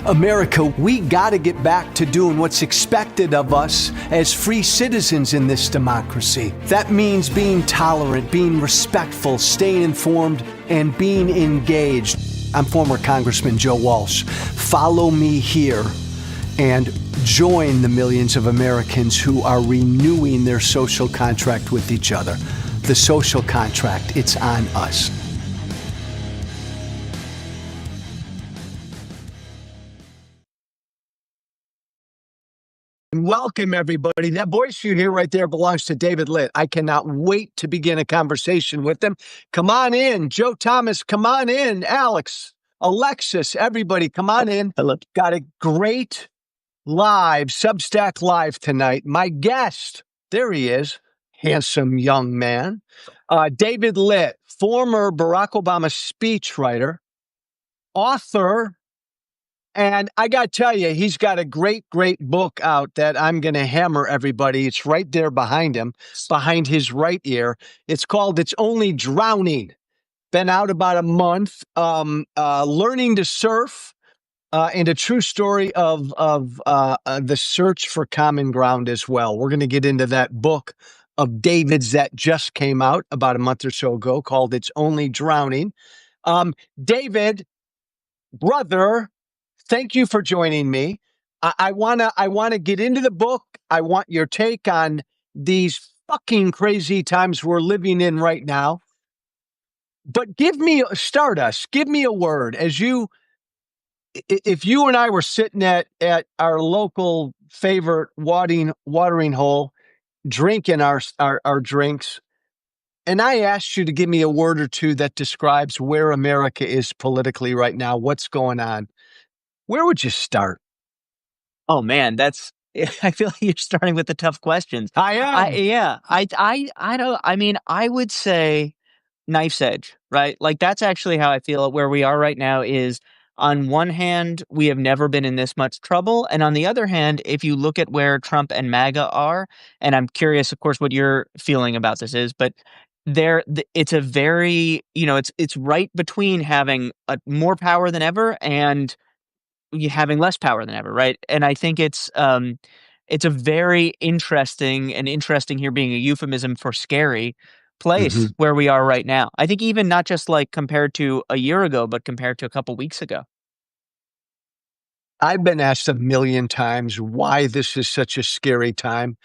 America, we got to get back to doing what's expected of us as free citizens in this democracy. That means being tolerant, being respectful, staying informed, and being engaged. I'm former Congressman Joe Walsh. Follow me here and join the millions of Americans who are renewing their social contract with each other. The social contract, it's on us. Welcome, everybody. That voice you hear right there belongs to David Litt. I cannot wait to begin a conversation with him. Come on in. Joe Thomas, come on in. Alex, Alexis, everybody, come on in. Hello. Got a great live, Substack Live tonight. My guest, there he is, handsome young man. David Litt, former Barack Obama speechwriter, author, and I got to tell you, he's got a great book out that I'm going to hammer everybody. It's right there behind him, behind his right ear. It's called It's Only Drowning. Been out about a month. Learning to surf, and a true story of the search for common ground as well. We're going to get into that book of David's that just came out about a month or so ago called It's Only Drowning. David, brother, thank you for joining me. I wanna get into the book. I want your take on these fucking crazy times we're living in right now. But give me a word if you and I were sitting at our local favorite watering hole, drinking our drinks, and I asked you to give me a word or two that describes where America is politically right now, what's going on. Where would you start? Oh man, I feel like you're starting with the tough questions. I am. I would say knife's edge, right? Like that's actually how I feel where we are right now is on one hand, we have never been in this much trouble. And on the other hand, if you look at where Trump and MAGA are, and I'm curious, of course, what your feeling about this is, but it's a very, it's right between having more power than ever and you having less power than ever, right? And I think it's a very interesting here being a euphemism for scary place where we are right now. I think even not just like compared to a year ago, but compared to a couple weeks ago. I've been asked a million times why this is such a scary time.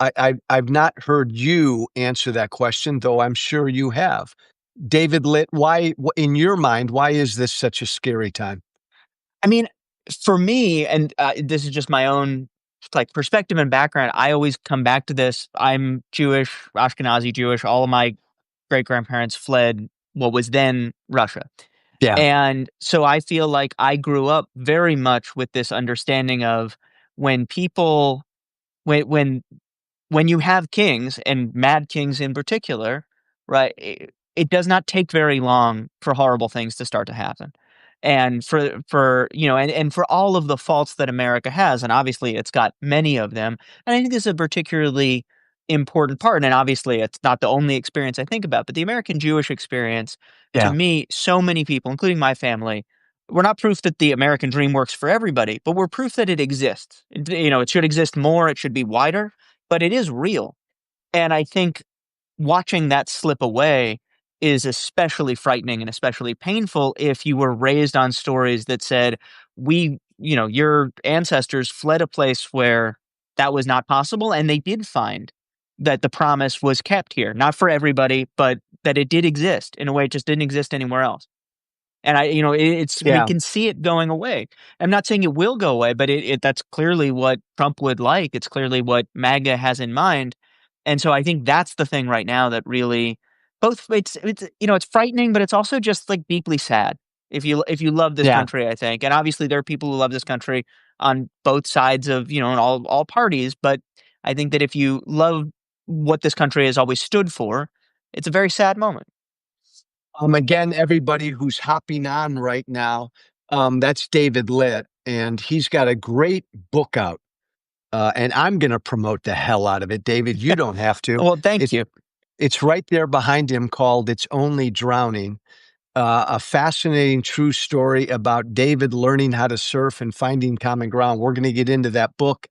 I've not heard you answer that question, though I'm sure you have. David Litt, why, in your mind, why is this such a scary time? I mean, for me, and this is just my own like perspective and background, I always come back to this. I'm Jewish, Ashkenazi Jewish. All of my great-grandparents fled what was then Russia. Yeah. And so I feel like I grew up very much with this understanding of when you have kings and mad kings in particular, right? It does not take very long for horrible things to start to happen. And for for all of the faults that America has, and obviously it's got many of them, and I think this is a particularly important part, and obviously it's not the only experience I think about, but the American Jewish experience, to me, so many people, including my family, we're not proof that the American dream works for everybody, but we're proof that it exists. It should exist more, it should be wider, but it is real. And I think watching that slip away is especially frightening and especially painful if you were raised on stories that said, your ancestors fled a place where that was not possible, and they did find that the promise was kept here, not for everybody, but that it did exist in a way it just didn't exist anywhere else. And we can see it going away. I'm not saying it will go away, but that's clearly what Trump would like. It's clearly what MAGA has in mind. And so I think that's the thing right now that really it's frightening, but it's also just like deeply sad if you love this country, I think. And obviously there are people who love this country on both sides of, in all parties. But I think that if you love what this country has always stood for, it's a very sad moment. Again, everybody who's hopping on right now, that's David Litt, and he's got a great book out. And I'm going to promote the hell out of it. David, you don't have to. Well, thank you. It's right there behind him called It's Only Drowning. a fascinating true story about David learning how to surf and finding common ground. We're going to get into that book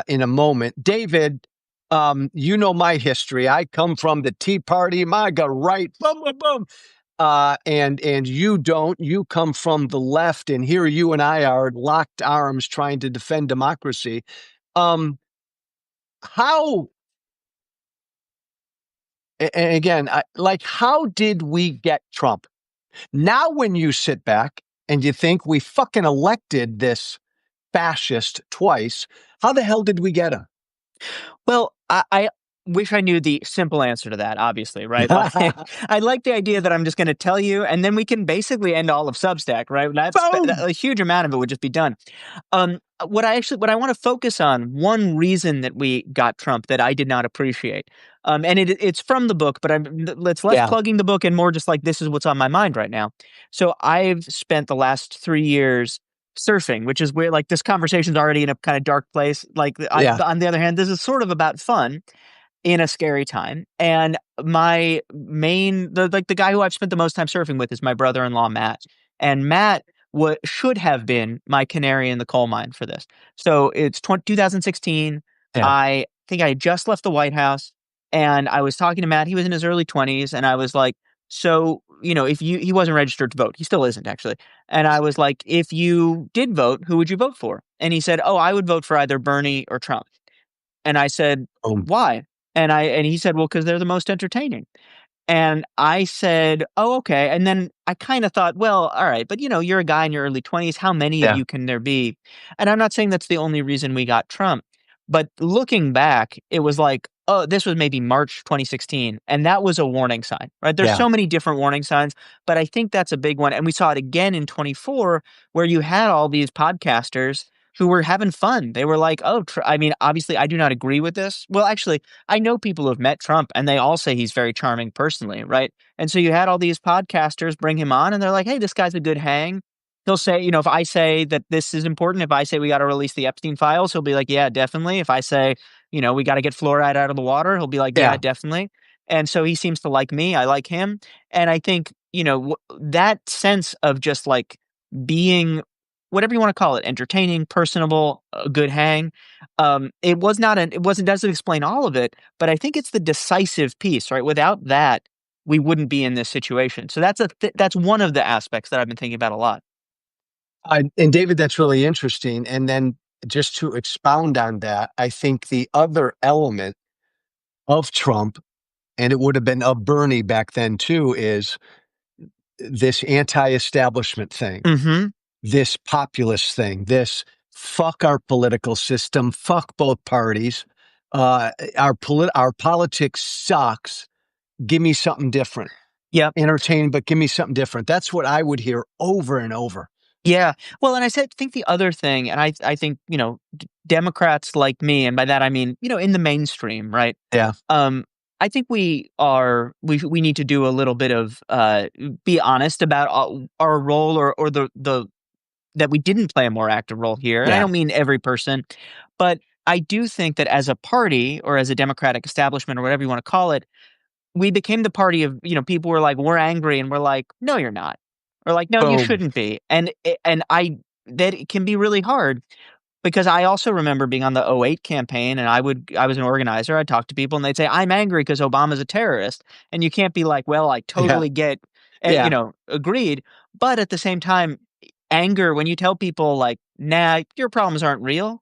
in a moment. David, you know my history. I come from the Tea Party, MAGA, right? Boom, boom, boom. And you don't. You come from the left, and here you and I are locked arms trying to defend democracy. How? And again, how did we get Trump? Now, when you sit back and you think we fucking elected this fascist twice, how the hell did we get him? Well, I wish I knew the simple answer to that, obviously, right? Like, I like the idea that I'm just going to tell you, and then we can basically end all of Substack, right? Boom! A huge amount of it would just be done. What I want to focus on, one reason that we got Trump that I did not appreciate, and it's from the book, but let's less Yeah, plugging the book and more just like this is what's on my mind right now. So I've spent the last 3 years surfing, which is where like this conversation's already in a kind of dark place. Like yeah, on the other hand, this is sort of about fun in a scary time. And my the guy who I've spent the most time surfing with is my brother-in-law, Matt. And Matt should have been my canary in the coal mine for this. So it's 2016. yeah. I think I had just left the White House and I was talking to Matt. He was in his early 20s. And I was like, so, if he wasn't registered to vote, he still isn't actually. And I was like, if you did vote, who would you vote for? And he said, oh, I would vote for either Bernie or Trump. And I said, Boom. why? And he said, well, because they're the most entertaining. And I said, oh, okay. And then I kind of thought, well, all right, but you're a guy in your early 20s. How many of Yeah, you can there be? And I'm not saying that's the only reason we got Trump, but looking back, it was like, oh, this was maybe March 2016. And that was a warning sign, right? There's yeah. so many different warning signs, but I think that's a big one. And we saw it again in 24, where you had all these podcasters who were having fun. They were like, oh, I mean, obviously, I do not agree with this. Well, actually, I know people who have met Trump and they all say he's very charming personally, right? And so you had all these podcasters bring him on and they're like, hey, this guy's a good hang. He'll say, if I say that this is important, if I say we got to release the Epstein files, he'll be like, yeah, definitely. If I say, we got to get fluoride out of the water, he'll be like, yeah, Yeah. definitely. And so he seems to like me. I like him. And I think, that sense of just like being whatever you want to call it, entertaining, personable, a good hang. It doesn't explain all of it, but I think it's the decisive piece, right? Without that, we wouldn't be in this situation. So that's one of the aspects that I've been thinking about a lot. And David, that's really interesting. And then just to expound on that, I think the other element of Trump, and it would have been of Bernie back then too, is this anti-establishment thing, Mm-hmm. this populist thing, this fuck our political system, fuck both parties. Our politics sucks. Give me something different. Yep. Entertaining, but give me something different. That's what I would hear over and over. Yeah. Well, and think the other thing, and I think, Democrats like me, and by that I mean, in the mainstream, right? Yeah. I think we need to do a little bit of be honest about our role or the that we didn't play a more active role here. And I Yeah. don't mean every person, but I do think that as a party or as a democratic establishment or whatever you want to call it, we became the party of, people were like, we're angry. And we're like, no, you're not. Or like, no, you Boom. shouldn't be. That it can be really hard because I also remember being on the '08 campaign and I was an organizer. I'd talk to people and they'd say, I'm angry because Obama's a terrorist. And you can't be like, well, I Yeah. totally get, Yeah. agreed. But at the same time, anger, when you tell people like, nah, your problems aren't real,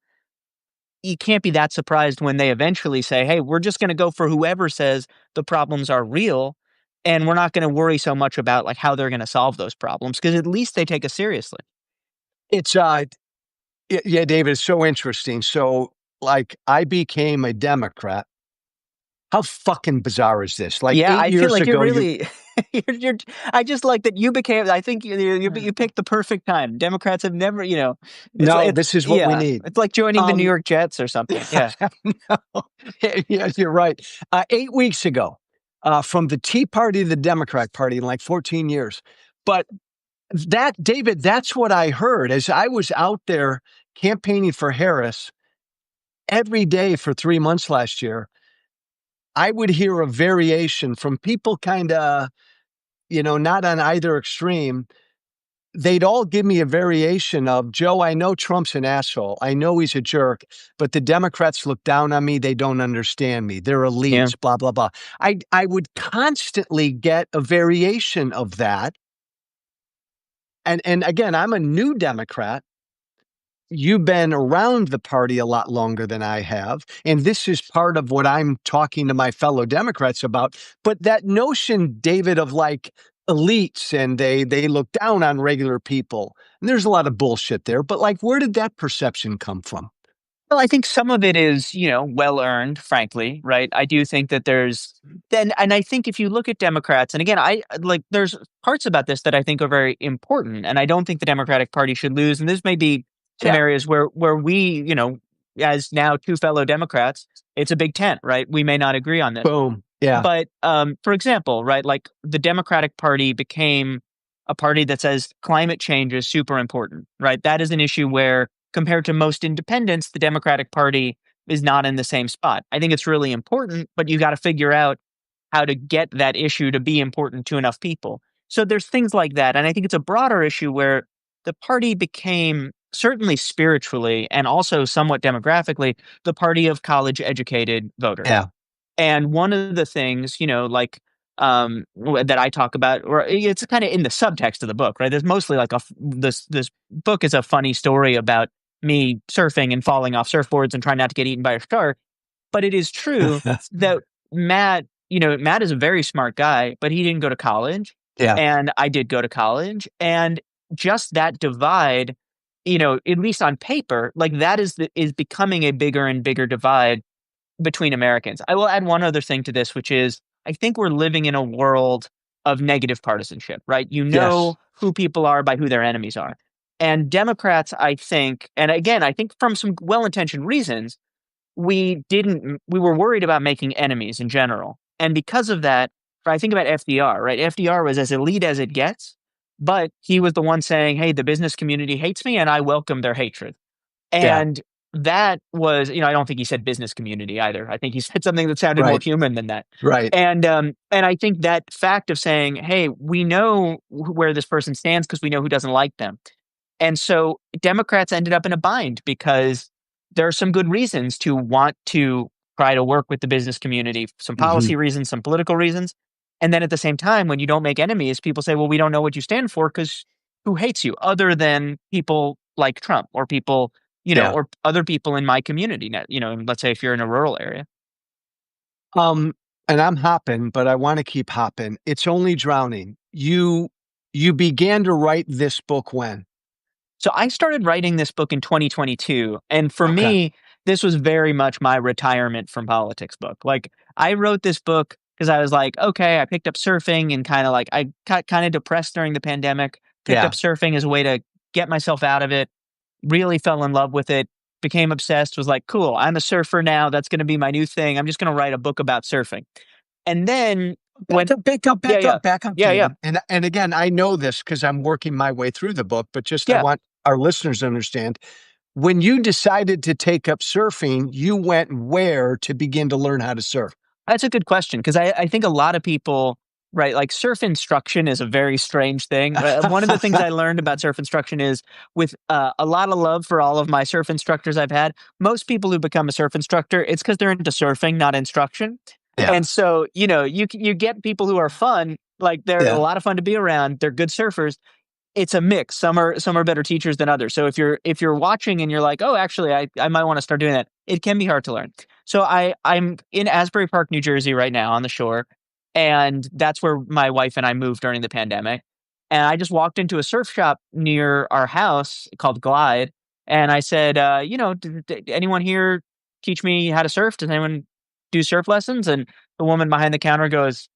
you can't be that surprised when they eventually say, hey, we're just going to go for whoever says the problems are real. And we're not going to worry so much about like how they're going to solve those problems because at least they take us seriously. It's yeah, David, it's so interesting. So like I became a Democrat. How fucking bizarre is this? Like Yeah, 8 I feel years like you're ago, really. I just like that you became. I think you picked the perfect time. Democrats have never, no, this is what we yeah, need. it's like joining the New York Jets or something. Yeah. No. Yeah, you're right. 8 weeks ago, from the Tea Party to the Democrat Party in like 14 years. But David, that's what I heard as I was out there campaigning for Harris every day for 3 months last year. I would hear a variation from people kind of, not on either extreme, they'd all give me a variation of, Joe, I know Trump's an asshole. I know he's a jerk, but the Democrats look down on me. They don't understand me. They're Yeah. elites, blah, blah, blah. I would constantly get a variation of that. And again, I'm a new Democrat. You've been around the party a lot longer than I have. And this is part of what I'm talking to my fellow Democrats about. But that notion, David, of like elites and they look down on regular people, and there's a lot of bullshit there. But like, where did that perception come from? Well, I think some of it is, well earned, frankly, right? I do think that and I think if you look at Democrats, and again, there's parts about this that I think are very important, and I don't think the Democratic Party should lose. And this may be some Yeah. areas where we, as now two fellow Democrats, it's a big tent, right? We may not agree on this. Boom. Yeah. But for example, right, like the Democratic Party became a party that says climate change is super important, right? That is an issue where, compared to most independents, the Democratic Party is not in the same spot. I think it's really important, but you got to figure out how to get that issue to be important to enough people. So there's things like that. And I think it's a broader issue where the party became, certainly spiritually and also somewhat demographically, the party of college educated voters. Yeah. And one of the things, that I talk about, or it's kind of in the subtext of the book, right? There's mostly like this book is a funny story about me surfing and falling off surfboards and trying not to get eaten by a shark. But it is true that Matt is a very smart guy, but he didn't go to college. Yeah. And I did go to college. And just that divide, at least on paper, like that is becoming a bigger and bigger divide between Americans. I will add one other thing to this, which is I think we're living in a world of negative partisanship, right? Yes. Who people are by who their enemies are. And Democrats, I think, and again, I think from some well-intentioned reasons, we were worried about making enemies in general. And because of that, I think about FDR, right? FDR was as elite as it gets, but he was the one saying, hey, the business community hates me and I welcome their hatred. And that was, I don't think he said business community either. I think he said something that sounded more human than that. Right. And I think that fact of saying, hey, we know where this person stands because we know who doesn't like them. And so Democrats ended up in a bind because there are some good reasons to want to try to work with the business community, some policy reasons, some political reasons. And then at the same time, when you don't make enemies, people say, well, we don't know what you stand for because who hates you other than people like Trump or people, or other people in my community, let's say if you're in a rural area. And I'm hopping, but I want to keep hopping. It's Only Drowning. You began to write this book when? So I started writing this book in 2022. And for me, this was very much my retirement from politics book. Like I wrote this book because I was like, okay, I picked up surfing and kind of like I got kind of depressed during the pandemic, picked up surfing as a way to get myself out of it, really fell in love with it, became obsessed, was like, cool, I'm a surfer now. That's going to be my new thing. I'm just going to write a book about surfing. And then back up. Yeah. And again, I know this because I'm working my way through the book, but I want our listeners to understand. When you decided to take up surfing, you went where to begin to learn how to surf? That's a good question because I think a lot of people, right, like surf instruction is a very strange thing. One of the things I learned about surf instruction is with a lot of love for all of my surf instructors I've had, most people who become a surf instructor, it's because they're into surfing, not instruction. Yeah. And so, you get people who are fun, like they're a lot of fun to be around. They're good surfers. It's a mix. Some are better teachers than others. So if you're watching and you're like, oh, actually, I might want to start doing that, it can be hard to learn. So I'm in Asbury Park, New Jersey right now on the shore. And that's where my wife and I moved during the pandemic. And I just walked into a surf shop near our house called Glide. And I said, did anyone here teach me how to surf? Does anyone do surf lessons? And the woman behind the counter goes,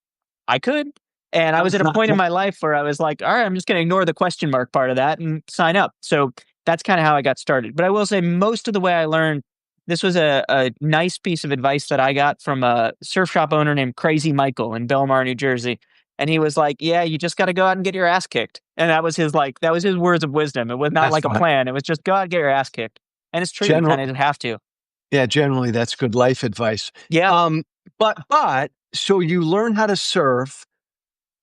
I could. And I was at a point in my life where I was like, all right, I'm just going to ignore the question mark part of that and sign up. So that's kind of how I got started. But I will say most of the way I learned, this was a nice piece of advice that I got from a surf shop owner named Crazy Michael in Belmar, New Jersey. And he was like, yeah, you just got to go out and get your ass kicked. And that was his words of wisdom. It was not like a plan. It was just go out and get your ass kicked. And it's true. You kind of didn't have to. Yeah, generally that's good life advice. Yeah. But so you learn how to surf.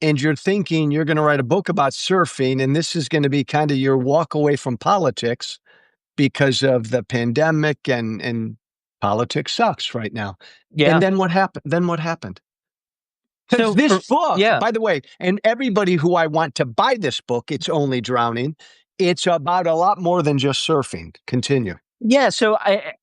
and you're thinking you're going to write a book about surfing, and this is going to be kind of your walk away from politics because of the pandemic, and politics sucks right now. And Yeah. then what happened? Because So this book, yeah. by the way, and everybody who I want to buy this book, It's Only Drowning, it's about a lot more than just surfing. Continue. Yeah, so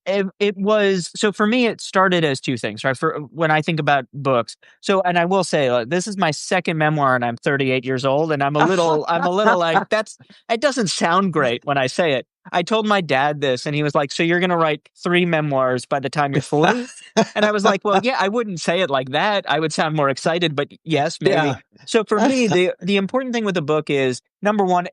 it was so for me it started as two things, right? For when I think about books. So and I will say this is my second memoir and I'm 38 years old and I'm a little like it doesn't sound great when I say it. I told my dad this and he was like, "So you're going to write 3 memoirs by the time you're 40?" And I was like, "Well, yeah, I wouldn't say it like that. I would sound more excited, but yes, maybe." Yeah. So for me, the important thing with the book is number 1,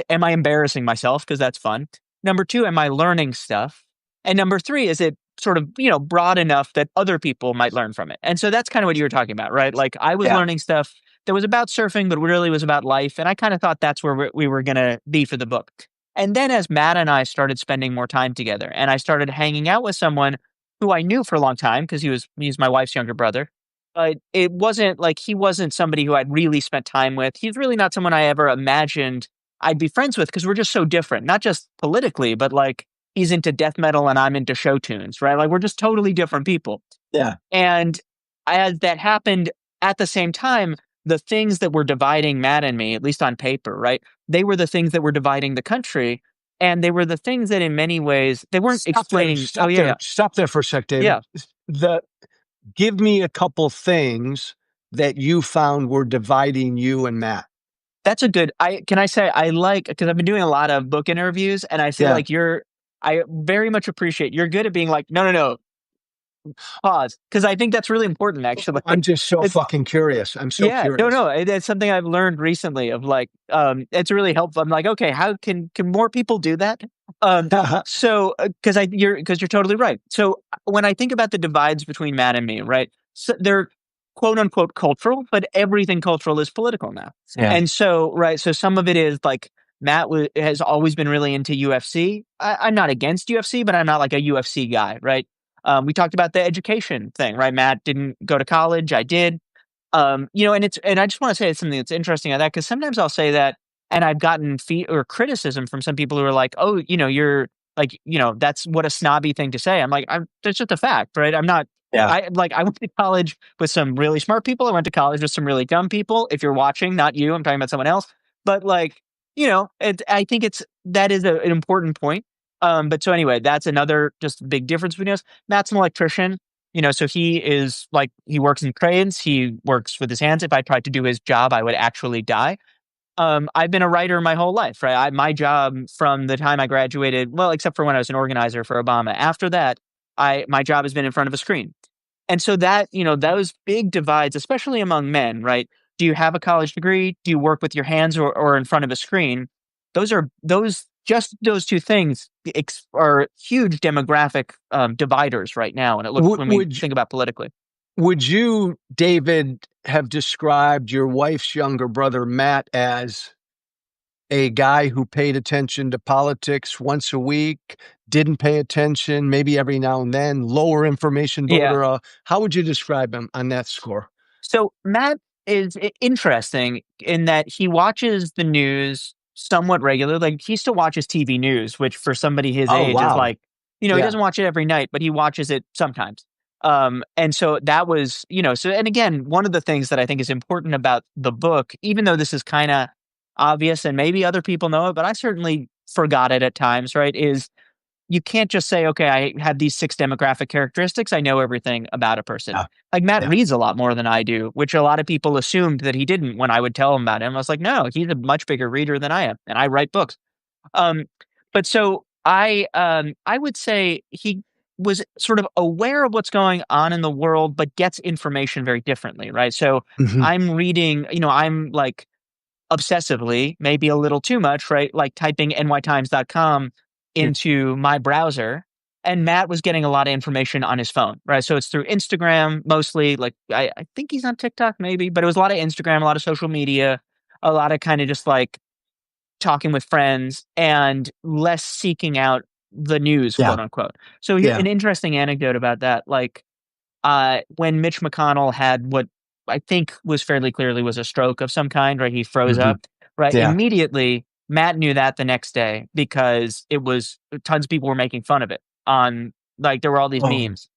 am I embarrassing myself because that's fun? Number 2, am I learning stuff? And number 3, is it sort of, broad enough that other people might learn from it? And so that's kind of what you were talking about, right? Like I was Yeah. learning stuff that was about surfing, but really was about life. And I kind of thought that's where we were going to be for the book. And then as Matt and I started spending more time together and I started hanging out with someone who I knew for a long time because he's my wife's younger brother. But it wasn't like he wasn't somebody who I'd really spent time with. He's really not someone I ever imagined I'd be friends with because we're just so different, not just politically, but like he's into death metal and I'm into show tunes, right? Like we're just totally different people. Yeah. And as that happened at the same time, the things that were dividing Matt and me, at least on paper, right? They were the things that were dividing the country. And they were the things that in many ways they weren't explaining. Oh, yeah. Stop there for a sec, David. Yeah. Give me a couple things that you found were dividing you and Matt. That's a good can I say I like because I've been doing a lot of book interviews and I feel Yeah. like I very much appreciate you're good at being like, no, pause. Because I think that's really important actually. I'm just so It's fucking curious. I'm so yeah, curious. no, it's something I've learned recently of like, it's really helpful. I'm like, okay, how can more people do that? So because you're totally right. So when I think about the divides between Matt and me, right? So they're quote unquote cultural, but everything cultural is political now. Yeah. And so right, so some of it is like has always been really into UFC. I'm not against UFC, but I'm not like a UFC guy, right? We talked about the education thing, right? Matt didn't go to college. I did. And I just want to say something that's interesting on that because sometimes I'll say that, and I've gotten or criticism from some people who are like, "Oh, you're like, that's what a snobby thing to say." I'm like, that's just a fact, right? I'm not. Yeah. I went to college with some really smart people. I went to college with some really dumb people. If you're watching, not you, I'm talking about someone else. But like, I think that is an important point. But so anyway, that's another just big difference between us. Matt's an electrician. So he is like, he works in cranes. He works with his hands. If I tried to do his job, I would actually die. I've been a writer my whole life, right? My job from the time I graduated, well, except for when I was an organizer for Obama. After that, my job has been in front of a screen. And so that, those big divides, especially among men, right? Do you have a college degree? Do you work with your hands or in front of a screen? Just those two things are huge demographic dividers right now. And when we think about politically. Would you, David, have described your wife's younger brother, Matt, as a guy who paid attention to politics once a week, didn't pay attention, maybe every now and then, lower information voter? Yeah. How would you describe him on that score? So Matt is interesting in that he watches the news somewhat regularly. Like he still watches TV news, which for somebody his Oh, age is wow. like, he doesn't watch it every night, but he watches it sometimes. And so that was, and again, one of the things that I think is important about the book, even though this is kind of obvious and maybe other people know it, but I certainly forgot it at times, right? Is you can't just say, okay, I have these 6 demographic characteristics. I know everything about a person. Yeah. Like Matt Yeah. reads a lot more than I do, which a lot of people assumed that he didn't when I would tell him about him. I was like, no, he's a much bigger reader than I am, and I write books. But so I would say he was sort of aware of what's going on in the world, but gets information very differently, right? So Mhm. I'm reading, I'm like obsessively, maybe a little too much, right? Like typing nytimes.com into my browser. And Matt was getting a lot of information on his phone, right? So it's through Instagram mostly. Like I think he's on TikTok maybe, but it was a lot of Instagram, a lot of social media, a lot of kind of just like talking with friends and less seeking out the news, Yeah. quote unquote. So Yeah. an interesting anecdote about that, like when Mitch McConnell had what I think was fairly clearly was a stroke of some kind, right? He froze Hmm. up, right? Yeah. Immediately, Matt knew that the next day because it was tons of people were making fun of it on like there were all these Oh, memes.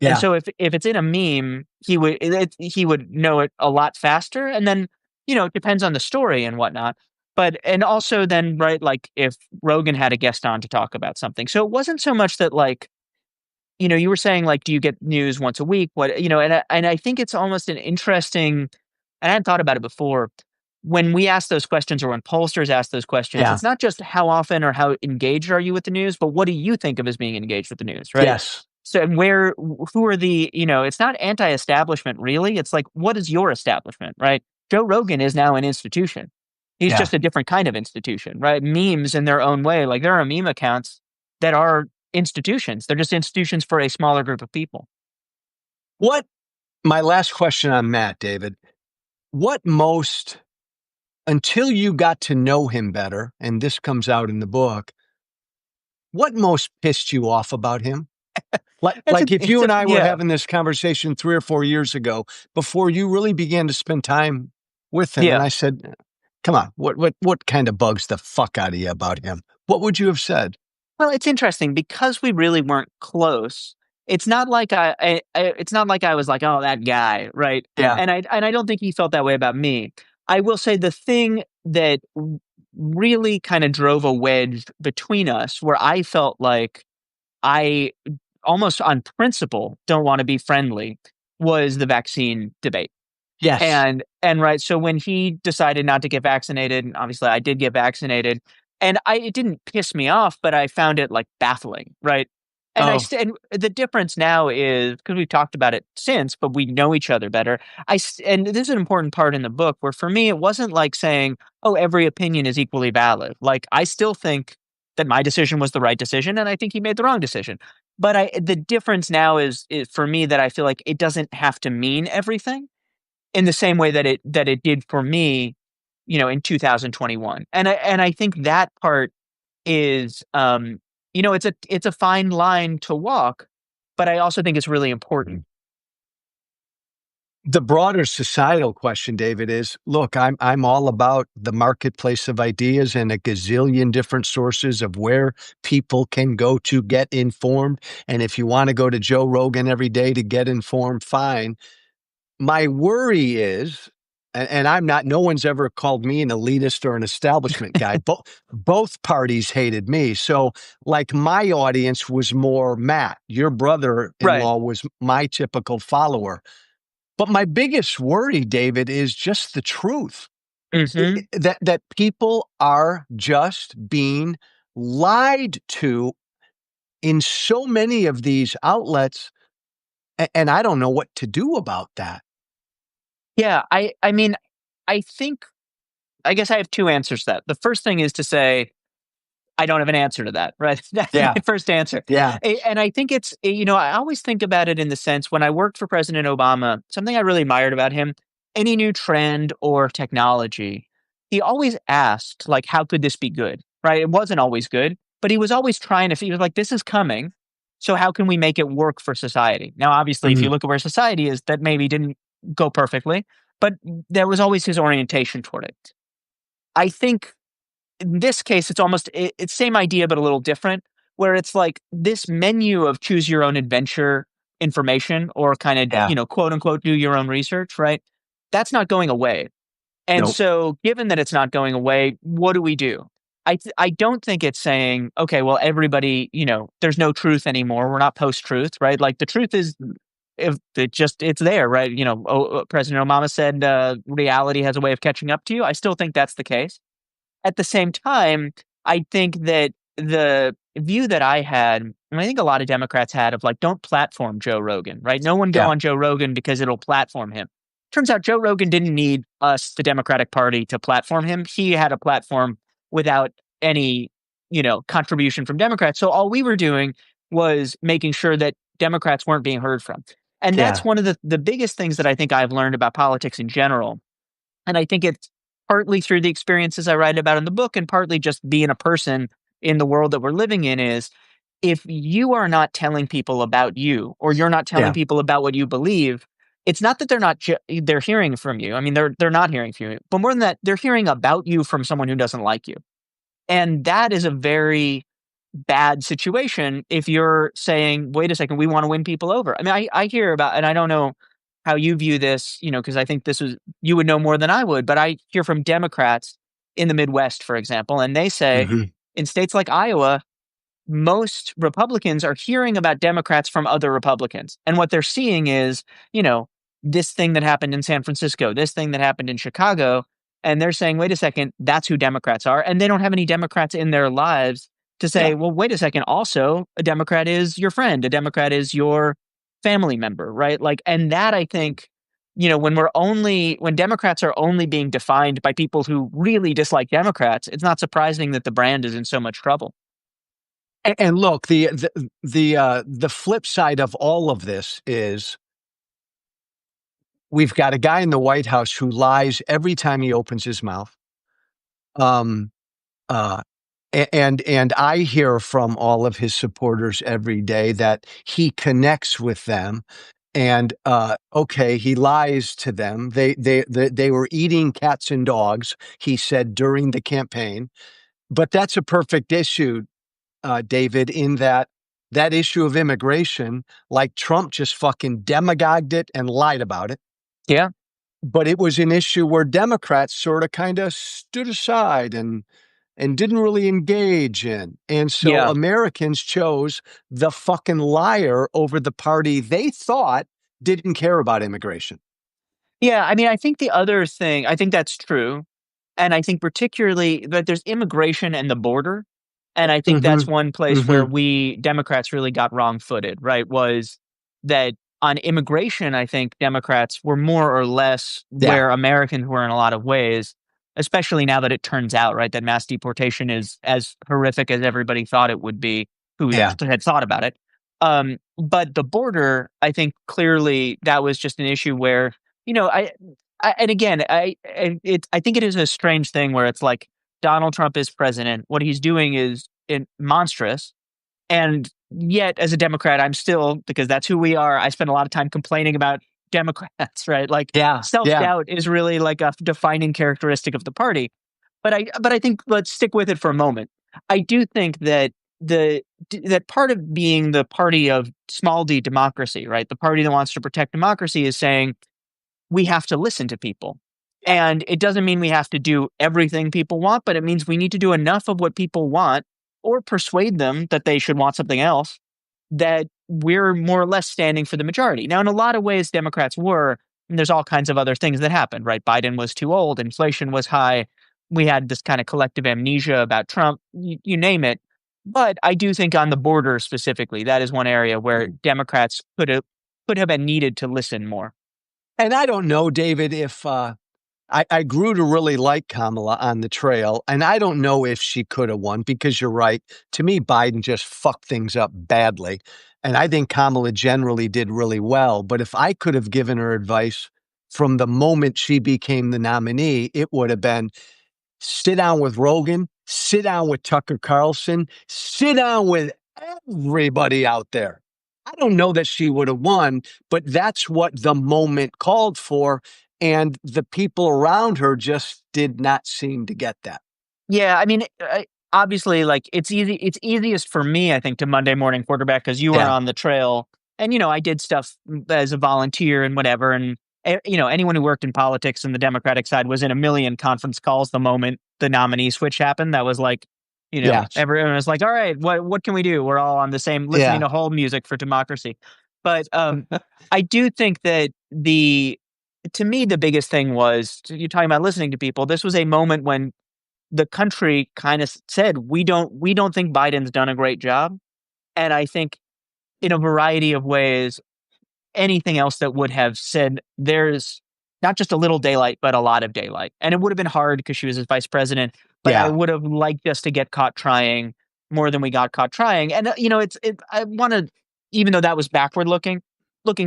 And yeah. so if it's in a meme, he would know it a lot faster. And then, it depends on the story and whatnot. But and also then, right, like if Rogan had a guest on to talk about something. So it wasn't so much that like, you were saying like, do you get news once a week? What, and I think it's almost an interesting, and I hadn't thought about it before. When we ask those questions or when pollsters ask those questions, Yeah. it's not just how often or how engaged are you with the news, but what do you think of as being engaged with the news, right? Yes. So, and who are it's not anti-establishment really. It's like, what is your establishment, right? Joe Rogan is now an institution. He's Yeah. just a different kind of institution, right? Memes in their own way. Like there are meme accounts that are institutions. They're just institutions for a smaller group of people. What, my last question on Matt, David, what most, until you got to know him better, and this comes out in the book, what most pissed you off about him? Like if you and I were Yeah. having this conversation 3 or 4 years ago, before you really began to spend time with him, and Yeah. I said, "Come on, what kind of bugs the fuck out of you about him?" What would you have said? Well, it's interesting because we really weren't close. It's not like it's not like I was like, "Oh, that guy," right? Yeah. And I don't think he felt that way about me. I will say the thing that really kind of drove a wedge between us, where I felt like I almost on principle don't want to be friendly, was the vaccine debate. Yes. And right, so when he decided not to get vaccinated, and obviously I did get vaccinated, and it didn't piss me off, but I found it like baffling, right? And Oh, and the difference now is because we've talked about it since, but we know each other better. And this is an important part in the book where for me it wasn't like saying, "Oh, every opinion is equally valid." Like I still think that my decision was the right decision, and I think he made the wrong decision. But the difference now is for me that I feel like it doesn't have to mean everything in the same way that it did for me, in 2021. And I think that part is, it's a fine line to walk, but I also think it's really important. the broader societal question, David, is look, I'm all about the marketplace of ideas and a gazillion different sources of where people can go to get informed. And if you want to go to Joe Rogan every day to get informed, fine. My worry is, and I'm not, no one's ever called me an elitist or an establishment guy. Both parties hated me. So, like, my audience was more Matt. Your brother in Right. law was my typical follower. But my biggest worry, David, is just the truth Mhm. that people are just being lied to in so many of these outlets. And I don't know what to do about that. Yeah, I mean, I think I guess I have 2 answers to that. The first thing is to say I don't have an answer to that, right? That's my Yeah. first answer. Yeah. And I think I always think about it in the sense when I worked for President Obama, something I really admired about him, any new trend or technology, he always asked, like, how could this be good? Right? It wasn't always good, but he was always trying to, he was like, this is coming. So how can we make it work for society? Now, obviously, if you Mhm. look at where society is, that maybe didn't go perfectly, but there was always his orientation toward it. I think in this case, it's almost it's same idea but a little different, where it's like this menu of choose your own adventure information or kind of, Yeah. quote unquote, do your own research, right? That's not going away. And Nope. so, given that it's not going away, what do we do? I don't think it's saying, okay, well, everybody, there's no truth anymore. We're not post truth, right? Like the truth is, if it's there, right? President Obama said reality has a way of catching up to you. I still think that's the case. At the same time, I think that the view that I had, and I think a lot of Democrats had of like, don't platform Joe Rogan, right? No one go Yeah. on Joe Rogan because it'll platform him. Turns out Joe Rogan didn't need us, the Democratic Party, to platform him. He had a platform without any, contribution from Democrats. So all we were doing was making sure that Democrats weren't being heard from. And that's Yeah. one of the biggest things that I think I've learned about politics in general. And I think it's partly through the experiences I write about in the book and partly just being a person in the world that we're living in is if you are not telling people about you or you're not telling Yeah. people about what you believe, it's not that they're hearing from you. I mean, they're not hearing from you, but more than that, they're hearing about you from someone who doesn't like you. And that is a very bad situation if you're saying, "Wait a second, we wanna win people over." I mean, I hear about, and I don't know how you view this, because I think this is, you would know more than I would, but I hear from Democrats in the Midwest, for example, and they say Mhm. in states like Iowa, most Republicans are hearing about Democrats from other Republicans. And what they're seeing is, you know, this thing that happened in San Francisco, this thing that happened in Chicago. And they're saying, wait a second, that's who Democrats are. And they don't have any Democrats in their lives to Yeah. say, well, wait a second, also, a Democrat is your friend, a Democrat is your family member, right? Like, and that I think, when Democrats are only being defined by people who really dislike Democrats, it's not surprising that the brand is in so much trouble. And look, the flip side of all of this is we've got a guy in the White House who lies every time he opens his mouth. Um, uh, and I hear from all of his supporters every day that he connects with them. And okay, he lies to them. They were eating cats and dogs, he said during the campaign. But that's a perfect issue, David, in that issue of immigration, like Trump just fucking demagogued it and lied about it. Yeah. But it was an issue where Democrats sort of kind of stood aside and didn't really engage in. And so Yeah. Americans chose the fucking liar over the party they thought didn't care about immigration. Yeah, I mean, I think the other thing, I think that's true. And I think particularly that there's immigration and the border. And I think that's Mhm. one place where Mhm. we Democrats really got wrong-footed, right? Was that on immigration, I think Democrats were more or less Yeah. where Americans were in a lot of ways, especially now that it turns out, right, that mass deportation is as horrific as everybody thought it would be who Yeah. had thought about it. But the border, I think clearly that was just an issue where, you know, and again, I think it is a strange thing where it's like Donald Trump is president. What he's doing is monstrous, and yet as a Democrat, I'm still, because that's who we are. I spend a lot of time complaining about Democrats, right? Like Yeah. self Yeah. doubt is really like a defining characteristic of the party. But I think let's stick with it for a moment. I do think that that part of being the party of small d democracy, right? The party that wants to protect democracy is saying we have to listen to people. Yeah. And it doesn't mean we have to do everything people want, but it means we need to do enough of what people want or persuade them that they should want something else, that we're more or less standing for the majority. Now, in a lot of ways, Democrats were, and there's all kinds of other things that happened, right? Biden was too old, inflation was high. We had this kind of collective amnesia about Trump, you name it. But I do think on the border specifically, that is one area where Democrats could have been needed to listen more. And I don't know, David, if I grew to really like Kamala on the trail, and I don't know if she could have won because you're right. To me, Biden just fucked things up badly. And I think Kamala generally did really well. But if I could have given her advice from the moment she became the nominee, it would have been sit down with Rogan, sit down with Tucker Carlson, sit down with everybody out there. I don't know that she would have won, but that's what the moment called for. And the people around her just did not seem to get that. Yeah, I mean, obviously, like it's easy. It's easiest for me, I think, to Monday morning quarterback because you are Yeah. on the trail, and I did stuff as a volunteer and whatever, and anyone who worked in politics in the Democratic side was in a million conference calls the moment the nominee switch happened. That was like, Yes. everyone was like, "All right, what can we do? We're all on the same listening Yeah. to whole music for democracy." But I do think that to me, the biggest thing was you're talking about listening to people. This was a moment when the country kind of said, we don't think Biden's done a great job. And I think in a variety of ways, anything else that would have said there's not just a little daylight, but a lot of daylight. And it would have been hard because she was his vice president, but I Yeah. would have liked us to get caught trying more than we got caught trying. And, I want to, even though that was backward looking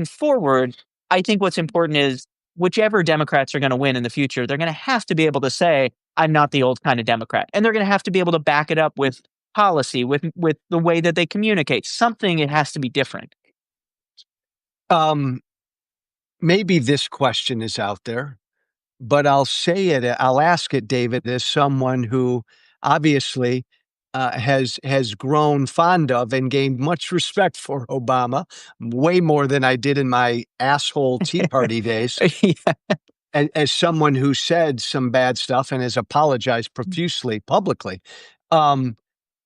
forward, I think what's important is whichever Democrats are going to win in the future, they're going to have to be able to say, I'm not the old kind of Democrat. And they're going to have to be able to back it up with policy, with the way that they communicate. Something, it has to be different. Um, maybe this question is out there, but I'll say it. I'll ask it, David, as someone who obviously has grown fond of and gained much respect for Obama, way more than I did in my asshole Tea Party days. Yeah. And as someone who said some bad stuff and has apologized profusely publicly, um,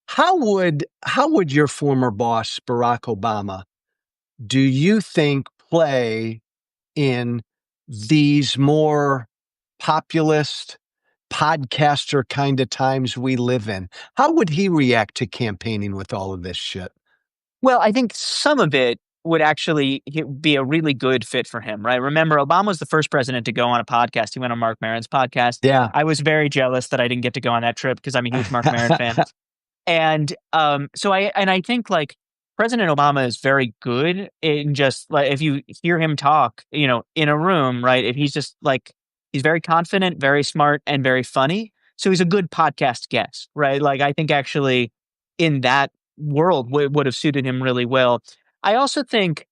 how would your former boss Barack Obama, do you think, play in these more populist podcaster kind of times we live in? How would he react to campaigning with all of this shit? Well, I think some of it would actually be a really good fit for him, right? Remember, Obama was the first president to go on a podcast. He went on Mark Maron's podcast. Yeah. I was very jealous that I didn't get to go on that trip because I'm a huge Mark Maron fan. And I think like President Obama is very good in just like if you hear him talk, in a room, right? If he's just like he's very confident, very smart, and very funny. So he's a good podcast guest, right? Like I think actually in that world would have suited him really well. I also think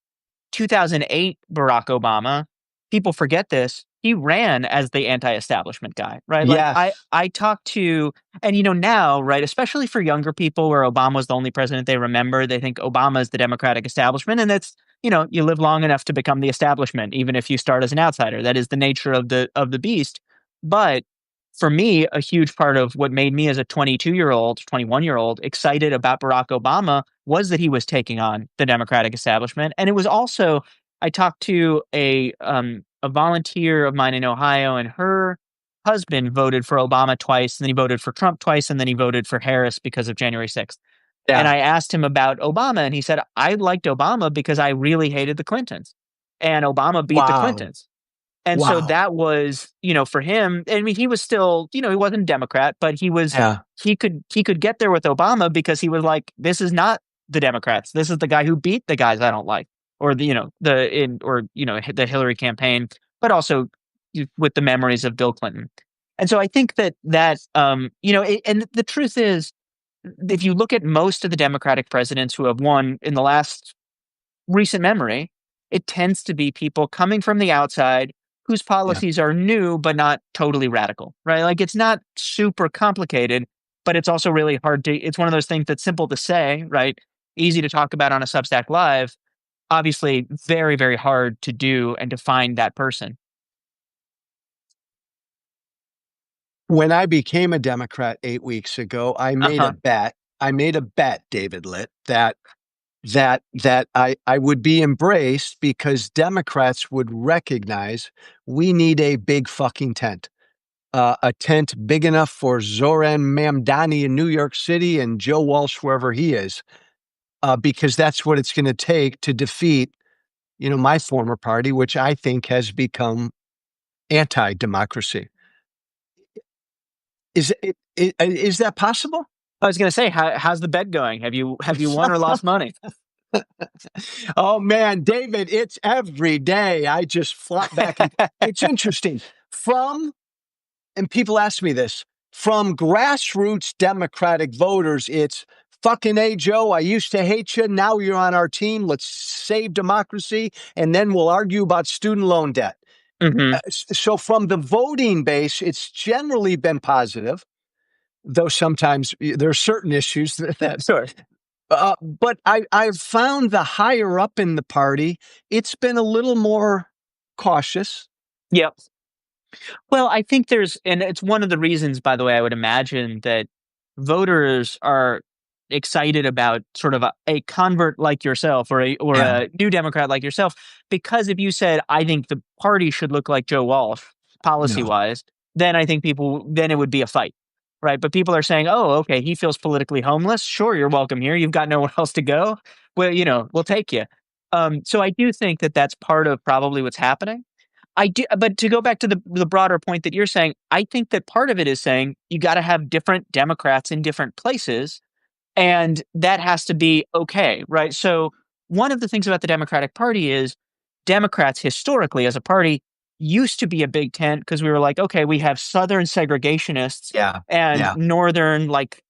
2008 Barack Obama, people forget this. He ran as the anti-establishment guy, right? Like Yes. I talked to, and now, right, especially for younger people where Obama was the only president they remember, they think Obama is the Democratic establishment, and that's you live long enough to become the establishment, even if you start as an outsider. That is the nature of the beast. But for me, a huge part of what made me as a 22-year-old, 21-year-old excited about Barack Obama was that he was taking on the Democratic establishment. And it was also, I talked to a volunteer of mine in Ohio, and her husband voted for Obama twice, and then he voted for Trump twice, and then he voted for Harris because of January 6th. And Yeah. I asked him about Obama, and he said, I liked Obama because I really hated the Clintons. And Obama beat the Wow. Clintons. And so Wow. that was, for him, I mean, he was still, he wasn't a Democrat, but Yeah. he could get there with Obama because he was like, this is not the Democrats. This is the guy who beat the guys I don't like, or the Hillary campaign, but also with the memories of Bill Clinton. And so I think and the truth is, if you look at most of the Democratic presidents who have won in the last recent memory, it tends to be people coming from the outside whose Yeah. policies are new but not totally radical, right? Like it's not super complicated, but it's also really hard to. It's one of those things that's simple to say, right? Easy to talk about on a Substack Live. Obviously, very very hard to do and to find that person. When I became a Democrat 8 weeks ago, I Uh made a huh. bet. I made a bet, David Litt, that I would be embraced because Democrats would recognize we need a big fucking tent. A tent big enough for Zoran Mamdani in New York City and Joe Walsh wherever he is, because that's what it's going to take to defeat, my former party, which I think has become anti-democracy. Is that possible? I was going to say, how's the bet going? Have you won or lost money? Oh man, David, it's every day. I just flop back. It's interesting. And people ask me this, from grassroots Democratic voters, it's fucking A, Joe, I used to hate you. Now you're on our team. Let's save democracy. And then we'll argue about student loan debt. Hmm. So from the voting base, it's generally been positive, though sometimes there are certain issues that Sure. but I've found the higher up in the party, it's been a little more cautious. Yep. Well, I think and it's one of the reasons, by the way, I would imagine that voters are excited about sort of a convert like yourself or Yeah. a new Democrat like yourself, because if you said, I think the party should look like Joe Walsh policy No. wise, then I think then it would be a fight. Right. But people are saying, oh, okay, he feels politically homeless. Sure, you're welcome here. You've got nowhere else to go. Well, we'll take you. So I do think that that's part of probably what's happening. I do, but to go back to the broader point that you're saying, I think that part of it is saying you got to have different Democrats in different places, and that has to be okay, right? So one of the things about the Democratic Party is Democrats historically as a party used to be a big tent because we were like, okay, we have Southern segregationists Yeah. and Yeah. Northern, like,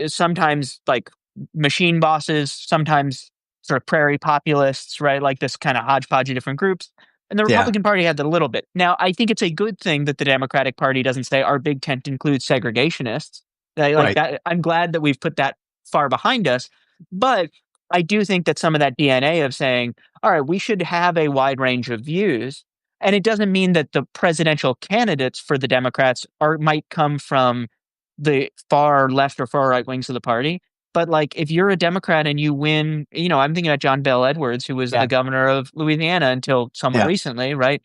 sometimes like machine bosses, sometimes sort of prairie populists, right? Like this kind of hodgepodge of different groups. And the Yeah. Republican Party had that a little bit. Now, I think it's a good thing that the Democratic Party doesn't say our big tent includes segregationists. Like Right. that, I'm glad that we've put that far behind us. But I do think that some of that DNA of saying, all right, we should have a wide range of views. And it doesn't mean that the presidential candidates for the Democrats might come from the far left or far right wings of the party. But like, if you're a Democrat and you win, I'm thinking about John Bel Edwards, who was the Yeah. governor of Louisiana until somewhat Yeah. recently, right?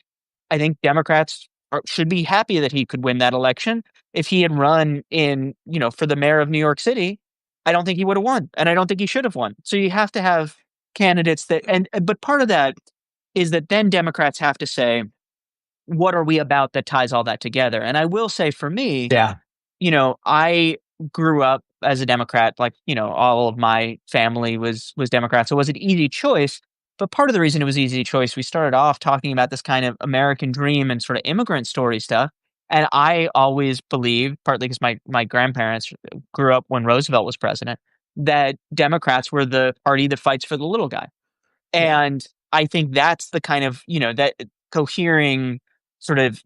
I think Democrats should be happy that he could win that election. If he had run for the mayor of New York City, I don't think he would have won, and I don't think he should have won. So you have to have candidates but part of that is that then Democrats have to say, what are we about that ties all that together? And I will say for me, Yeah. I grew up as a Democrat, like, all of my family was Democrat, so it was an easy choice. But part of the reason it was easy choice, we started off talking about this kind of American dream and sort of immigrant story stuff. And I always believed, partly because my grandparents grew up when Roosevelt was president, that Democrats were the party that fights for the little guy. Yeah. And I think that's the kind of, that cohering sort of,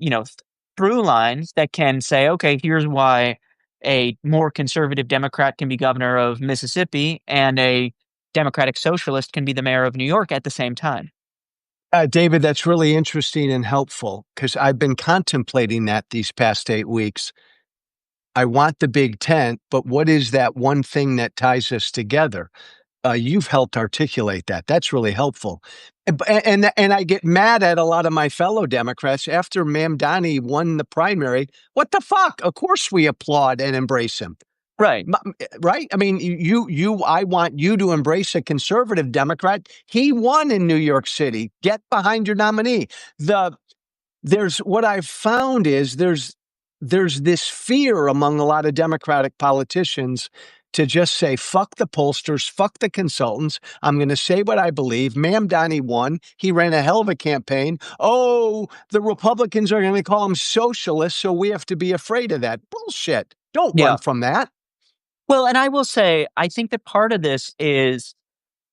through lines that can say, okay, here's why a more conservative Democrat can be governor of Mississippi and a Democratic socialist can be the mayor of New York at the same time. David, that's really interesting and helpful because I've been contemplating that these past 8 weeks. I want the big tent, but what is that one thing that ties us together? You've helped articulate that. That's really helpful. And I get mad at a lot of my fellow Democrats after Mamdani won the primary. What the fuck? Of course we applaud and embrace him. Right. Right? I mean, I want you to embrace a conservative Democrat. He won in New York City. Get behind your nominee. What I've found is there's this fear among a lot of Democratic politicians to just say, fuck the pollsters, fuck the consultants. I'm going to say what I believe. Mamdani won. He ran a hell of a campaign. Oh, the Republicans are going to call him socialist, so we have to be afraid of that. Bullshit. Don't run Yeah. from that. Well, and I will say, I think that part of this is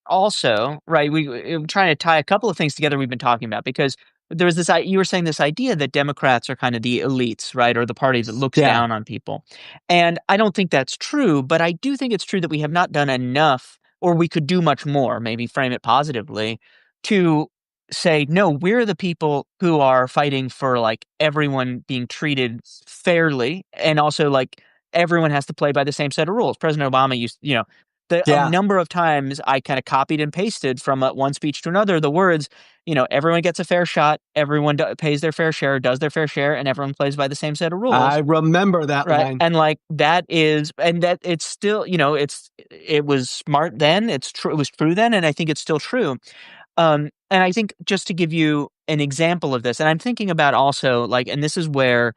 also, right, we're trying to tie a couple of things together we've been talking about, because there was you were saying this idea that Democrats are kind of the elites, right, or the party that looks Yeah. down on people. And I don't think that's true, but I do think it's true that we have not done enough, or we could do much more, maybe frame it positively, to say, no, we're the people who are fighting for like everyone being treated fairly, and also like everyone has to play by the same set of rules. President Obama used, a Yeah. number of times I kind of copied and pasted from one speech to another the words, everyone gets a fair shot, everyone pays their fair share, does their fair share, and everyone plays by the same set of rules. I remember that Right. line. And like that it's still, it was smart then, it's true, it was true then, and I think it's still true. And I think just to give you an example of this, and I'm thinking about also like, and this is where,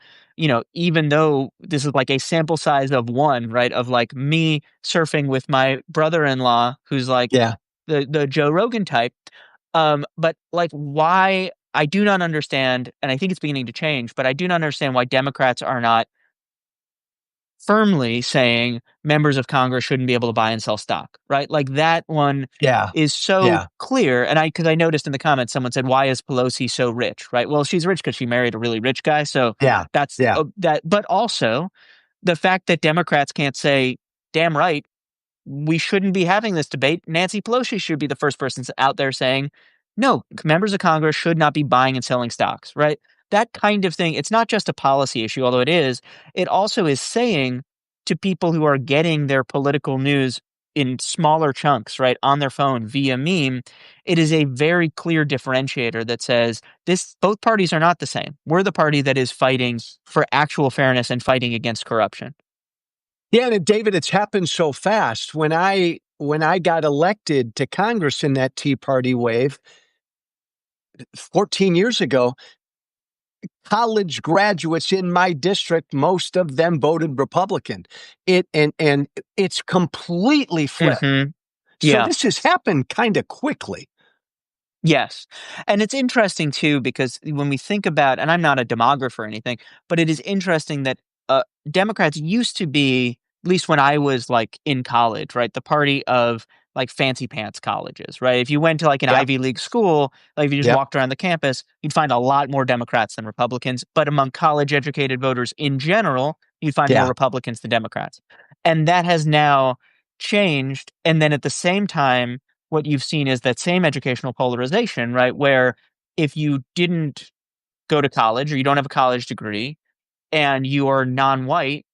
even though this is like a sample size of one, right, of like me surfing with my brother-in-law, who's like Yeah. the Joe Rogan type, but like why I do not understand, and I think it's beginning to change, but I do not understand why Democrats are not firmly saying members of Congress shouldn't be able to buy and sell stock, right? Like that one Yeah. is so Yeah. clear. And because I noticed in the comments, someone said, why is Pelosi so rich, right? Well, she's rich because she married a really rich guy. So Yeah. that's Yeah. that. But also the fact that Democrats can't say, damn right, we shouldn't be having this debate. Nancy Pelosi should be the first person out there saying, no, members of Congress should not be buying and selling stocks, right? That kind of thing. It's not just a policy issue, although it is. It also is saying to people who are getting their political news in smaller chunks, right, on their phone via meme, it is a very clear differentiator that says both parties are not the same. We're the party that is fighting for actual fairness and fighting against corruption. Yeah, and David, it's happened so fast. When I got elected to Congress in that Tea Party wave 14 years ago, college graduates in my district, most of them voted Republican. And it's completely flipped. Mm-hmm. So Yeah. this has happened kind of quickly. Yes. And it's interesting too, because when we think about, and I'm not a demographer or anything, but it is interesting that Democrats used to be, at least when I was like in college, right, the party of like fancy pants colleges, right? If you went to like an Yeah. Ivy League school, like if you just Yeah. walked around the campus, you'd find a lot more Democrats than Republicans. But among college educated voters in general, you'd find more Yeah. Republicans than Democrats. And that has now changed. And then at the same time, what you've seen is that same educational polarization, right? Where if you didn't go to college or you don't have a college degree and you are non-white,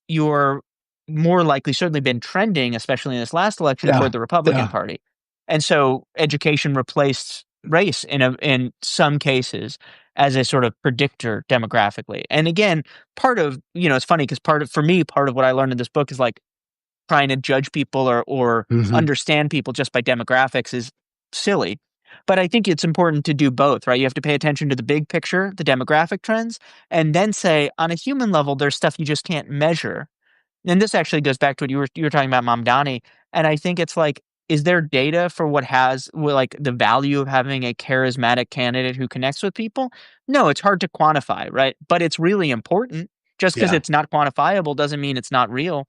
you're more likely certainly been trending, especially in this last election, Yeah. toward the Republican Yeah. Party. And so education replaced race in some cases as a sort of predictor demographically. And again, part of, it's funny because for me, part of what I learned in this book is like trying to judge people or Hmm. understand people just by demographics is silly. But I think it's important to do both, right? You have to pay attention to the big picture, the demographic trends, and then say on a human level, there's stuff you just can't measure. And this actually goes back to what you were talking about, Mamdani. And I think it's like, is there data for like the value of having a charismatic candidate who connects with people? No, it's hard to quantify, right? But it's really important. Just because Yeah. it's not quantifiable doesn't mean it's not real.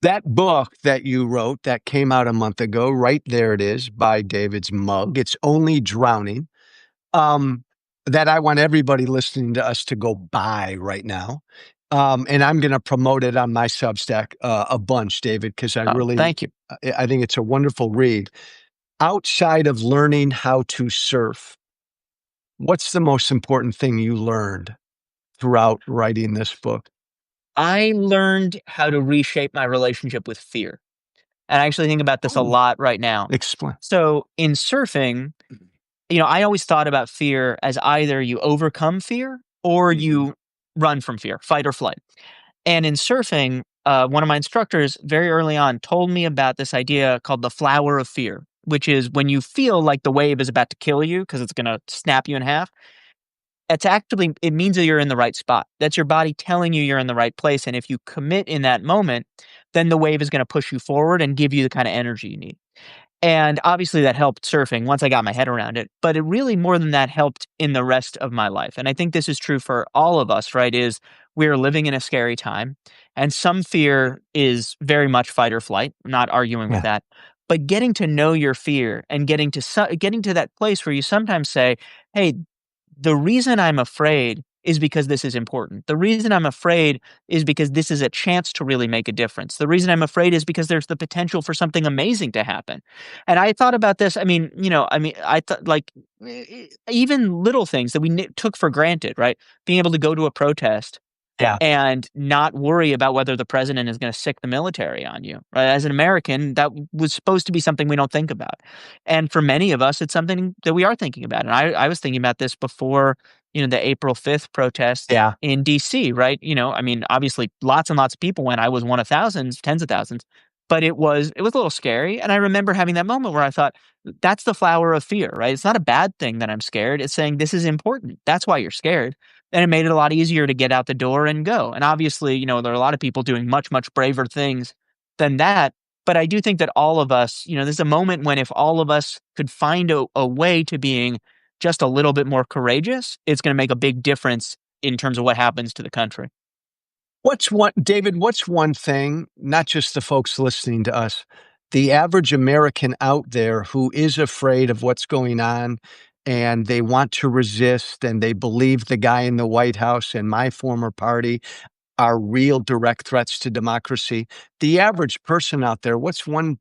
That book that you wrote that came out a month ago, right there it is by David's mug. It's Only Drowning. That I want everybody listening to us to go buy right now. And I'm going to promote it on my Substack a bunch, David, because Oh, thank you. I think it's a wonderful read. Outside of learning how to surf, what's the most important thing you learned throughout writing this book? I learned how to reshape my relationship with fear. And I actually think about this a Oh, lot right now. explain. So in surfing, I always thought about fear as either you overcome fear or you run from fear, fight or flight. And in surfing, one of my instructors very early on told me about this idea called the flower of fear, which is when you feel like the wave is about to kill you because it's going to snap you in half. It means that you're in the right spot. That's your body telling you you're in the right place. And if you commit in that moment, then the wave is going to push you forward and give you the kind of energy you need. And obviously that helped surfing once I got my head around it, but it really more than that helped in the rest of my life. And I think this is true for all of us, right? Is we're living in a scary time and some fear is very much fight or flight. I'm not arguing with Yeah. that. But getting to know your fear and getting to that place where you sometimes say, "Hey, the reason I'm afraid is because this is important. The reason I'm afraid is because this is a chance to really make a difference. The reason I'm afraid is because there's the potential for something amazing to happen." And I thought about this. I thought like even little things that we took for granted, right? Being able to go to a protest Yeah. and not worry about whether the president is going to sick the military on you. Right? As an American, that was supposed to be something we don't think about. And for many of us, it's something that we are thinking about. And I was thinking about this before, the April 5th protest Yeah. in DC, right? Obviously lots and lots of people went. I was one of thousands, tens of thousands, but it was a little scary. And I remember having that moment where I thought, that's the flower of fear, right? It's not a bad thing that I'm scared. It's saying this is important. That's why you're scared. And it made it a lot easier to get out the door and go. And obviously, there are a lot of people doing much, much braver things than that. But I do think that all of us, there's a moment when if all of us could find a way to being just a little bit more courageous, it's going to make a big difference in terms of what happens to the country. David, what's one thing, not just the folks listening to us, the average American out there who is afraid of what's going on and they want to resist and they believe the guy in the White House and my former party are real direct threats to democracy? The average person out there, what's one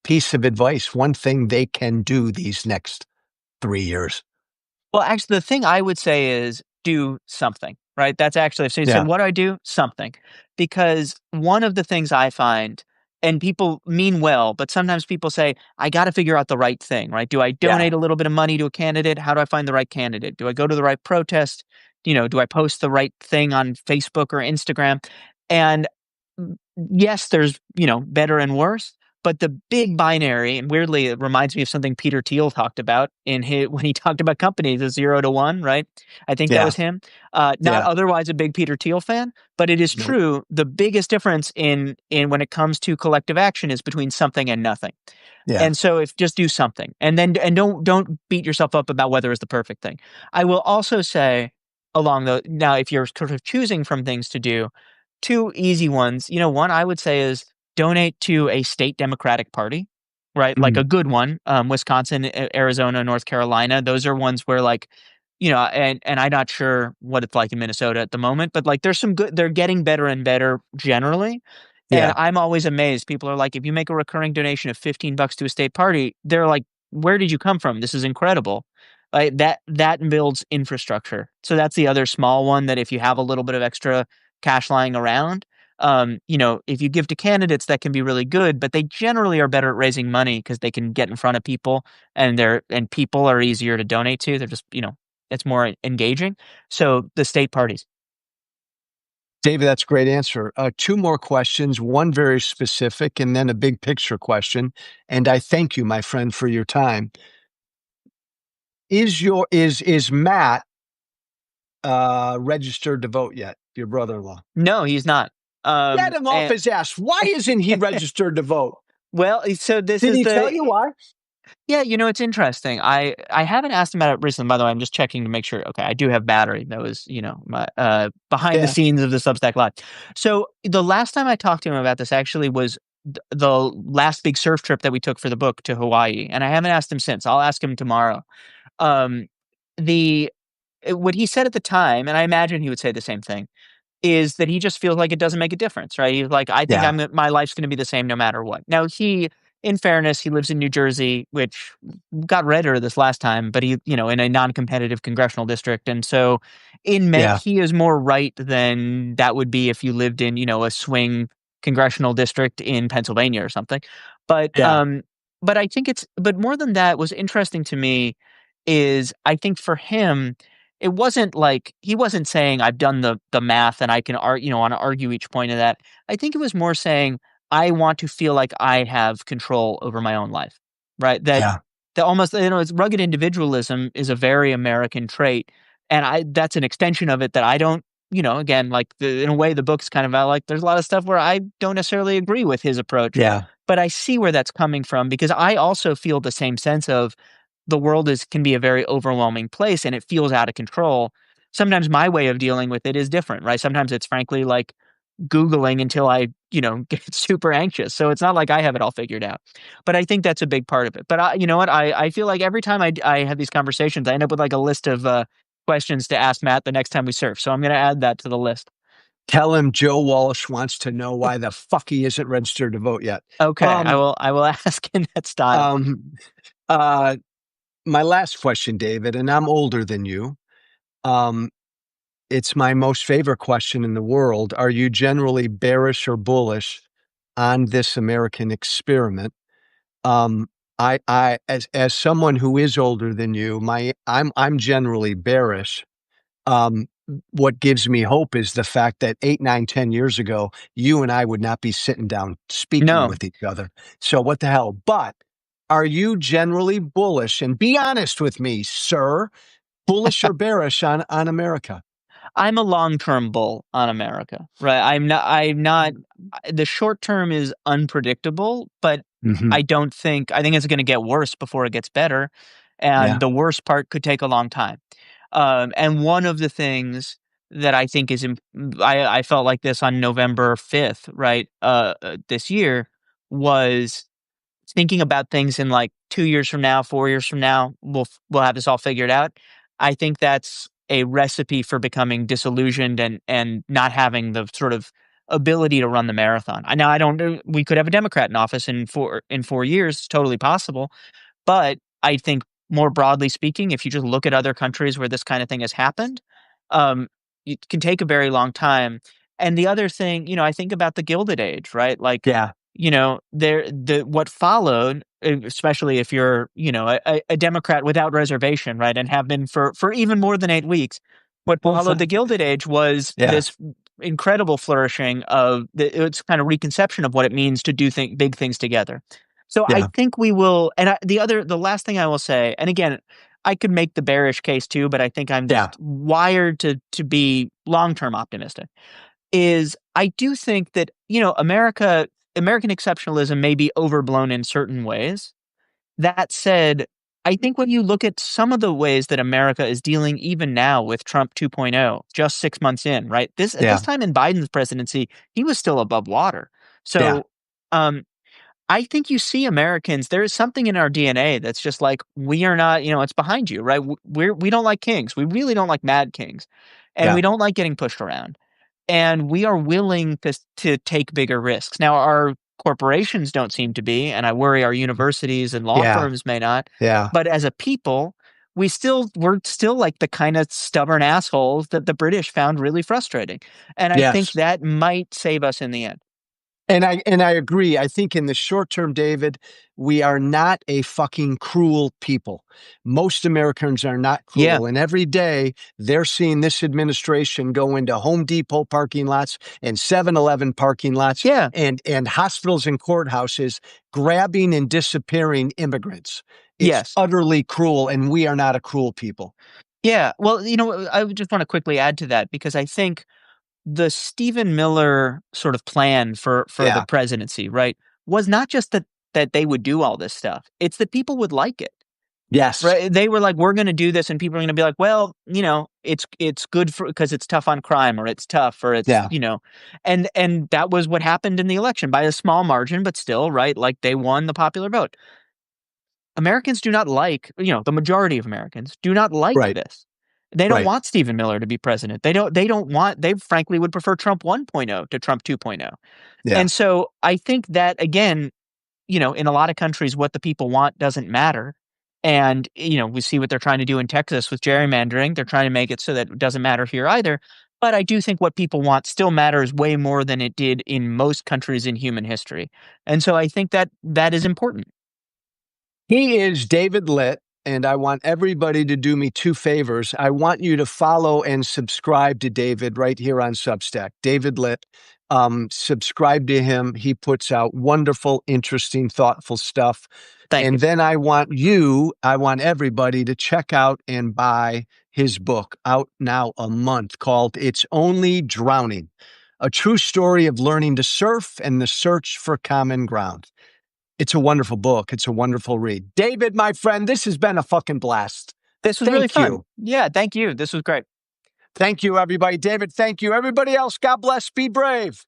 piece of advice, one thing they can do these next 3 years? Well, actually, the thing I would say is do something, right? That's actually, if you said, Yeah. what do I do? Something. Because one of the things I find, and people mean well, but sometimes people say, I got to figure out the right thing, right? Do I Yeah. donate a little bit of money to a candidate? How do I find the right candidate? Do I go to the right protest? Do I post the right thing on Facebook or Instagram? And yes, there's, better and worse. But the big binary, and weirdly, it reminds me of something Peter Thiel talked about when he talked about companies, the 0 to 1, right? I think that Yeah. was him. Not Yeah. otherwise a big Peter Thiel fan, but it is Nope. true. The biggest difference in when it comes to collective action is between something and nothing. Yeah. And so if just do something, and don't beat yourself up about whether it's the perfect thing. I will also say now if you're sort of choosing from things to do, two easy ones. One I would say is donate to a state Democratic Party, right? Like a good one, Wisconsin, Arizona, North Carolina. Those are ones where like, and I'm not sure what it's like in Minnesota at the moment, but like there's some good, they're getting better and better generally. And Yeah. I'm always amazed. People are like, if you make a recurring donation of $15 to a state party, they're like, where did you come from? This is incredible. That builds infrastructure. So that's the other small one that if you have a little bit of extra cash lying around, if you give to candidates, that can be really good, but they generally are better at raising money because they can get in front of people and people are easier to donate to. They're just, it's more engaging. So the state parties. David, that's a great answer. Two more questions, one very specific and then a big picture question. And I thank you, my friend, for your time. Is Matt registered to vote yet? Your brother-in-law? No, he's not. Get him off his ass. Why isn't he registered to vote? Well, so this Did is he tell you why? Yeah, it's interesting. I haven't asked him about it recently. By the way, I'm just checking to make sure. Okay, I do have battery. That was, my behind the Yeah. scenes of the Substack Live. So the last time I talked to him about this actually was the last big surf trip that we took for the book to Hawaii, and I haven't asked him since. I'll ask him tomorrow. Um, the what he said at the time, and I imagine he would say the same thing, is that he just feels like it doesn't make a difference, right? He's like, I think Yeah. my life's gonna be the same no matter what. Now in fairness, he lives in New Jersey, which got redder this last time, but he, in a non-competitive congressional district. And so Yeah. he is more right than that would be if you lived in, a swing congressional district in Pennsylvania or something. But, Yeah. but I think but more than that, was interesting to me is I think for him, it wasn't like he wasn't saying I've done the math and I can want to argue each point of that. I think it was more saying I want to feel like I have control over my own life, right? Yeah. That almost it's rugged individualism is a very American trait, and that's an extension of it that I don't. Again, like in a way, the book's kind of about like there's a lot of stuff where I don't necessarily agree with his approach, Yeah. but I see where that's coming from because I also feel the same sense of the world can be a very overwhelming place and it feels out of control. Sometimes my way of dealing with it is different, right? Sometimes it's frankly like Googling until I, get super anxious. So it's not like I have it all figured out. But I think that's a big part of it. But you know what? I feel like every time I have these conversations, I end up with like a list of questions to ask Matt the next time we surf. So I'm going to add that to the list. Tell him Joe Walsh wants to know why the fuck he isn't registered to vote yet. Okay, I will ask in that style. My last question, David, and I'm older than you. It's my most favorite question in the world. Are you generally bearish or bullish on this American experiment? As someone who is older than you, I'm generally bearish. What gives me hope is the fact that 8, 9, 10 years ago, you and I would not be sitting down speaking No, with each other. So what the hell? But are you generally bullish? And be honest with me, sir. Bullish or bearish on America? I'm a long-term bull on America, right? I'm not the short term is unpredictable, but Mhm. I think it's gonna get worse before it gets better, and Yeah. the worst part could take a long time. And one of the things that I think I felt like this on November 5th, right, this year, was thinking about things in like 2 years from now, 4 years from now, we'll have this all figured out. I think that's a recipe for becoming disillusioned and not having the sort of ability to run the marathon. I don't know, we could have a Democrat in office in 4 years, totally possible. But I think more broadly speaking, if you just look at other countries where this kind of thing has happened, um, it can take a very long time. And the other thing, I think about the Gilded Age, right? Like, Yeah. what followed, especially if you're, a Democrat without reservation, right, and have been for even more than 8 weeks. What followed the Gilded Age was Yeah. this incredible flourishing of its kind of reconception of what it means to do big things together. So I Yeah. think we will. And the last thing I will say, and again, I could make the bearish case too, but I think I'm Yeah. just wired to be long term optimistic. Is I do think that American exceptionalism may be overblown in certain ways. That said, I think when you look at some of the ways that America is dealing even now with Trump 2.0, just 6 months in, right? At this Yeah. time in Biden's presidency, he was still above water. Yeah. So I think you see Americans, there is something in our DNA that's just like, we are not, it's behind you, right? We don't like kings. We really don't like mad kings. And Yeah. we don't like getting pushed around. And we are willing to take bigger risks. Now, our corporations don't seem to be, and I worry our universities and law Yeah. firms may not. Yeah. But as a people, we're still like the kind of stubborn assholes that the British found really frustrating. And I think Yes. that might save us in the end. And I agree. I think in the short term, David, we are not a fucking cruel people. Most Americans are not Yeah. cruel. And every day they're seeing this administration go into Home Depot parking lots and 7-Eleven parking lots Yeah. and hospitals and courthouses, grabbing and disappearing immigrants. It's Yes. utterly cruel, and we are not a cruel people. Yeah. Well, I would just want to quickly add to that because I think the Stephen Miller sort of plan for the Yeah. presidency, right, was not just that they would do all this stuff. It's that people would like it. Yes. Right? They were like, we're going to do this, and people are going to be like, well, it's good for because it's tough on crime, or it's tough, or it's Yeah. and that was what happened in the election by a small margin, but still, right? Like they won the popular vote. Americans do not like, the majority of Americans do not like Right. this. They don't Right. want Stephen Miller to be president. They frankly would prefer Trump 1.0 to Trump 2.0. Yeah. And so I think that again, in a lot of countries, what the people want doesn't matter. And, we see what they're trying to do in Texas with gerrymandering. They're trying to make it so that it doesn't matter here either. But I do think what people want still matters way more than it did in most countries in human history. And so I think that is important. He is David Litt, and I want everybody to do me two favors. I want you to follow and subscribe to David right here on Substack. David Litt, subscribe to him. He puts out wonderful, interesting, thoughtful stuff. Thank you. And then I want everybody to check out and buy his book, out now a month, called It's Only Drowning, a true story of learning to surf and the search for common ground. It's a wonderful book. It's a wonderful read. David, my friend, this has been a fucking blast. This was really Thank fun. you. Yeah, thank you. This was great. Thank you, everybody. David, thank you. Everybody else, God bless. Be brave.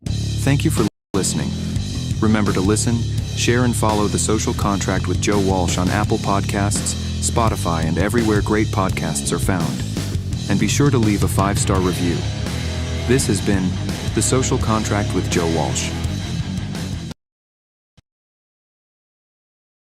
Thank you for listening. Remember to listen, share, and follow The Social Contract with Joe Walsh on Apple Podcasts, Spotify, and everywhere great podcasts are found. And be sure to leave a 5-star review. This has been The Social Contract with Joe Walsh.